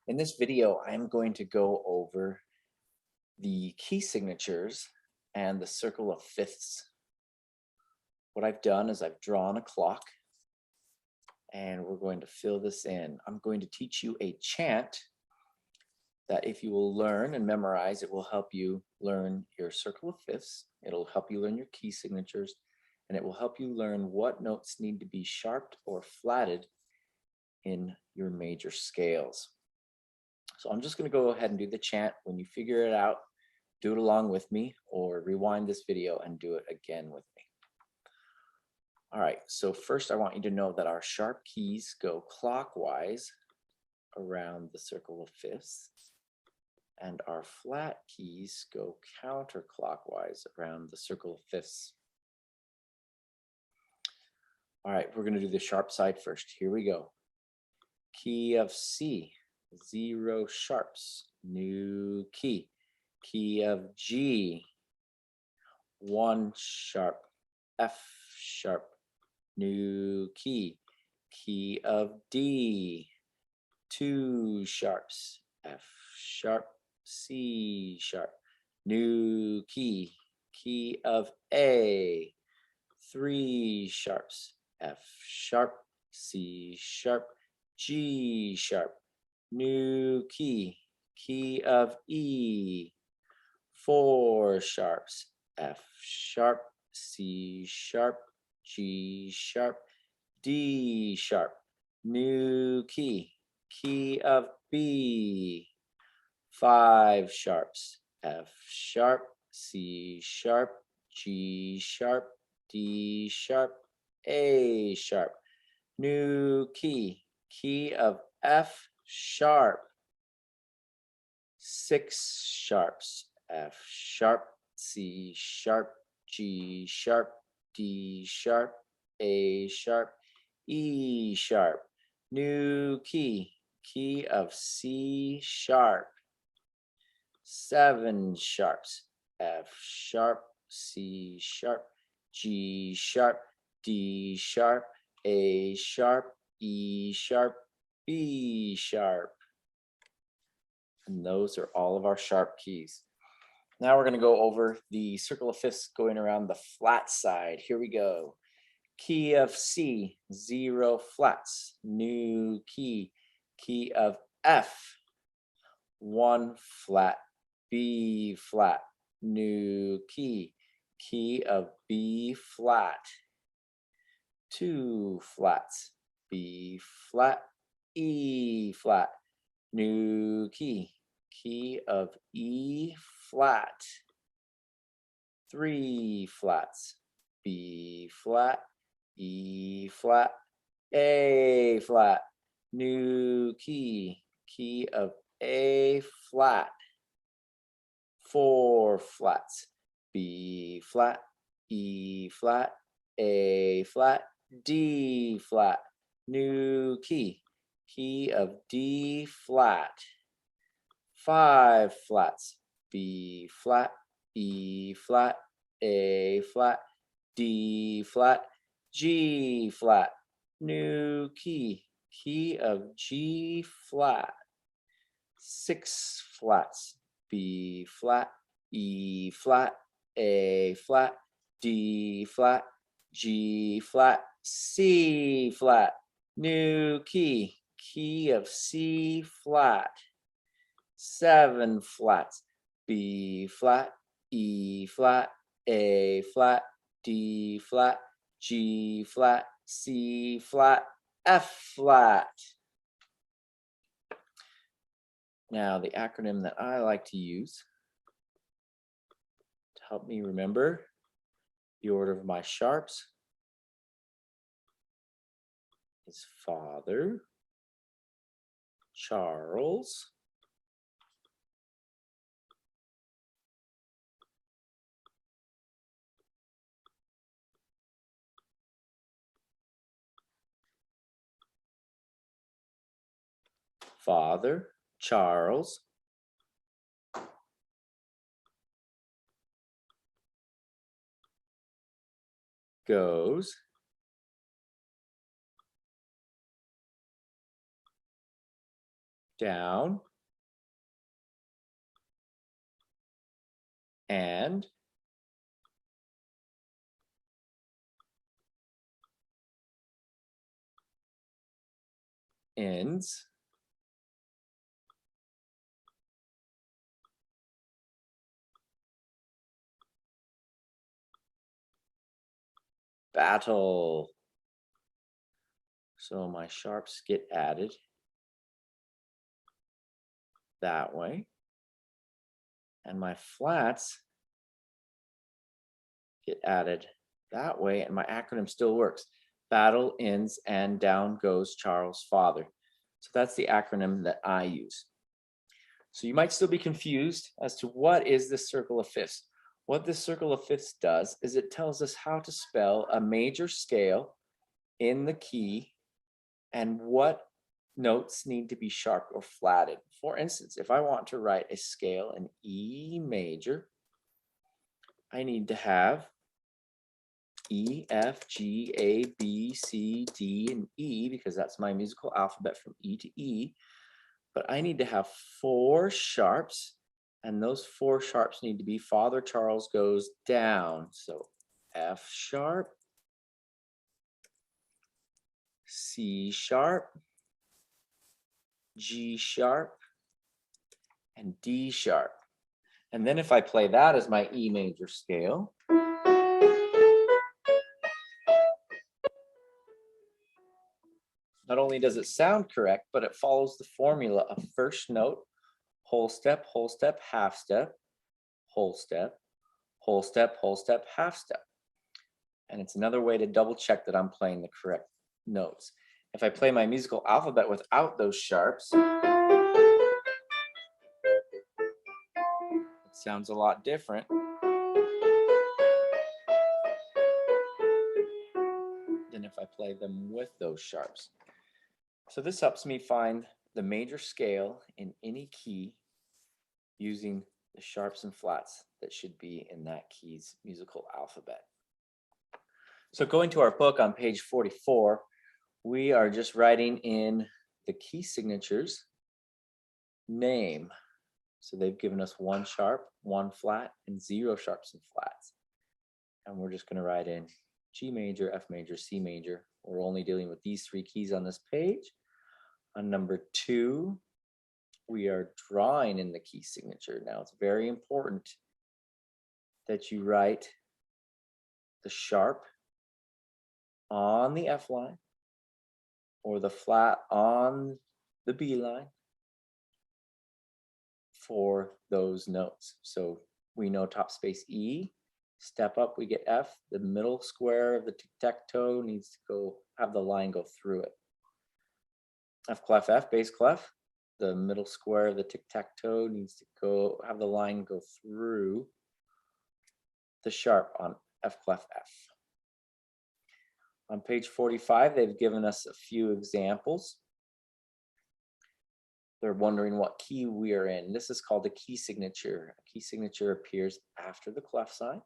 In this video, I'm going to go over the key signatures and the circle of fifths. What I've done is I've drawn a clock and we're going to fill this in. I'm going to teach you a chant that if you will learn and memorize, it will help you learn your circle of fifths. It'll help you learn your key signatures, and it will help you learn what notes need to be sharped or flatted in your major scales. So I'm just going to go ahead and do the chant. When you figure it out, do it along with me or rewind this video and do it again with me. All right, so first I want you to know that our sharp keys go clockwise around the circle of fifths, and our flat keys go counterclockwise around the circle of fifths. All right, we're going to do the sharp side first. Here we go. Key of C, 0 sharps, new key. Key of G, 1 sharp, F sharp, new key. Key of D, 2 sharps, F sharp, C sharp, new key. Key of A, 3 sharps, F sharp, C sharp, G sharp, new key. Key of E, 4 sharps, F sharp, C sharp, G sharp, D sharp, new key. Key of B, 5 sharps, F sharp, C sharp, G sharp, D sharp, A sharp, new key. Key of F sharp, 6 sharps, F sharp, C sharp, G sharp, D sharp, A sharp, E sharp, new key. Key of C sharp, 7 sharps, F sharp, C sharp, G sharp, D sharp, A sharp, E sharp, B sharp. And those are all of our sharp keys. Now we're going to go over the circle of fifths going around the flat side. Here we go. Key of C, 0 flats, new key. Key of F, 1 flat, B flat, new key. Key of B flat, 2 flats, B flat, E flat, new key. Key of E flat, 3 flats, B flat, E flat, A flat, new key. Key of A flat, 4 flats, B flat, E flat, A flat, D flat, new key. Key of D flat, 5 flats, B flat, E flat, A flat, D flat, G flat, new key. Key of G flat, 6 flats, B flat, E flat, A flat, D flat, G flat, C flat, new key. Key of C flat, 7 flats, B flat, E flat, A flat, D flat, G flat, C flat, F flat. Now the acronym that I like to use to help me remember the order of my sharps is Father, Charles, Father, Charles, goes, down, and ends, battle. So my sharps get added that way, and my flats get added that way, and my acronym still works. Battle ends and down goes Charles' father. So that's the acronym that I use. So you might still be confused as to what is the circle of fifths. What this circle of fifths does is it tells us how to spell a major scale in the key and what notes need to be sharp or flatted. For instance, if I want to write a scale in E major, I need to have E, F, G, A, B, C, D, and E, because that's my musical alphabet from E to E. But I need to have 4 sharps, and those 4 sharps need to be Father Charles goes down. So F sharp, C sharp, G sharp, and D sharp. And then if I play that as my E major scale, not only does it sound correct, but it follows the formula of first note, whole step, half step, whole step, whole step, whole step, half step. And it's another way to double check that I'm playing the correct notes. If I play my musical alphabet without those sharps, it sounds a lot different than if I play them with those sharps. So this helps me find the major scale in any key using the sharps and flats that should be in that key's musical alphabet. So going to our book on page 44, we are just writing in the key signatures name. So they've given us 1 sharp, 1 flat, and 0 sharps and flats. And we're just going to write in G major, F major, C major. We're only dealing with these 3 keys on this page. On number 2, we are drawing in the key signature. Now it's very important that you write the sharp on the F line or the flat on the B line for those notes. So we know top space E, step up, we get F, the middle square of the tic-tac-toe needs to go, have the line go through it. F clef F, bass clef, the middle square of the tic-tac-toe needs to go, have the line go through the sharp on F clef F. On page 45, they've given us a few examples. They're wondering what key we are in. This is called a key signature. A key signature appears after the clef sign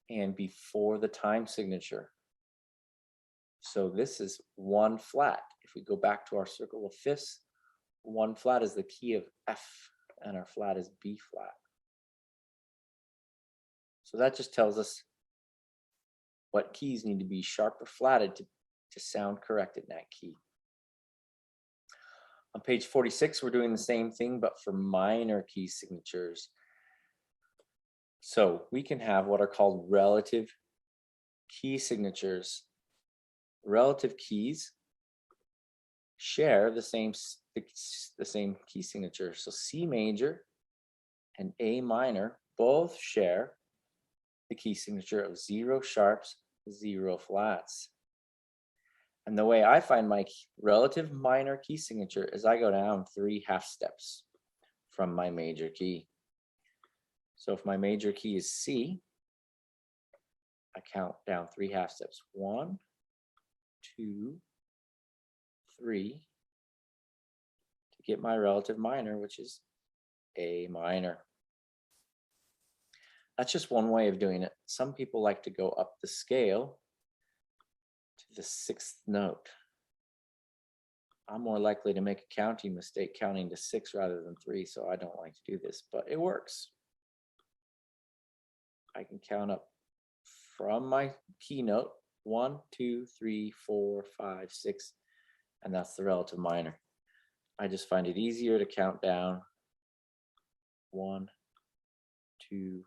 and before the time signature. So this is 1 flat. If we go back to our circle of fifths, 1 flat is the key of F and our flat is B flat. So that just tells us what keys need to be sharp or flatted to sound correct in that key. On page 46, we're doing the same thing, but for minor key signatures. So we can have what are called relative key signatures. Relative keys share the same key signature. So C major and A minor both share the key signature of 0 sharps, 0 flats. And the way I find my relative minor key signature is I go down 3 half steps from my major key. So if my major key is C, I count down 3 half steps. 1, 2, 3 to get my relative minor, which is A minor. That's just one way of doing it. Some people like to go up the scale to the 6th note. I'm more likely to make a counting mistake counting to 6 rather than 3, so I don't like to do this, but it works. I can count up from my keynote 1, 2, 3, 4, 5, 6, and that's the relative minor. I just find it easier to count down 1, 2,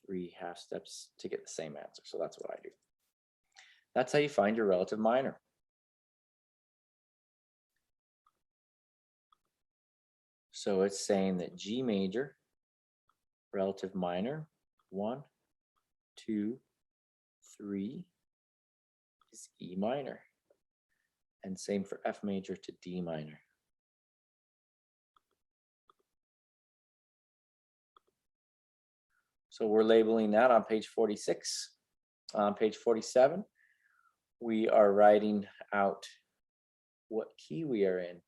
3 half steps to get the same answer. So that's what I do. That's how you find your relative minor. So it's saying that G major, relative minor, 1, 2, 3 is E minor. And same for F major to D minor. So we're labeling that on page 46. On page 47, we are writing out what key we are in.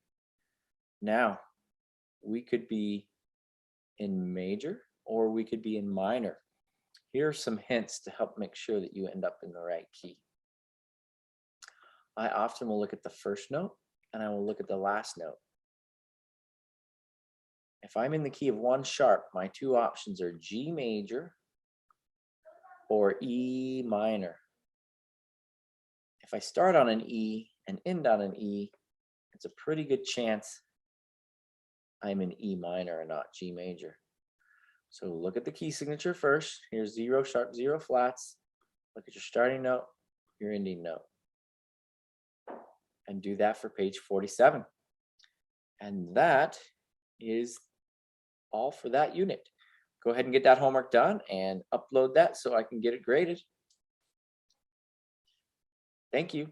Now, we could be in major or we could be in minor. Here are some hints to help make sure that you end up in the right key. I often will look at the first note and I will look at the last note. If I'm in the key of 1 sharp, my 2 options are G major or E minor. If I start on an E and end on an E, it's a pretty good chance I'm in E minor and not G major. So look at the key signature first. Here's 0 sharp, 0 flats. Look at your starting note, your ending note. And do that for page 47. And that is all for that unit. Go ahead and get that homework done and upload that so I can get it graded. Thank you.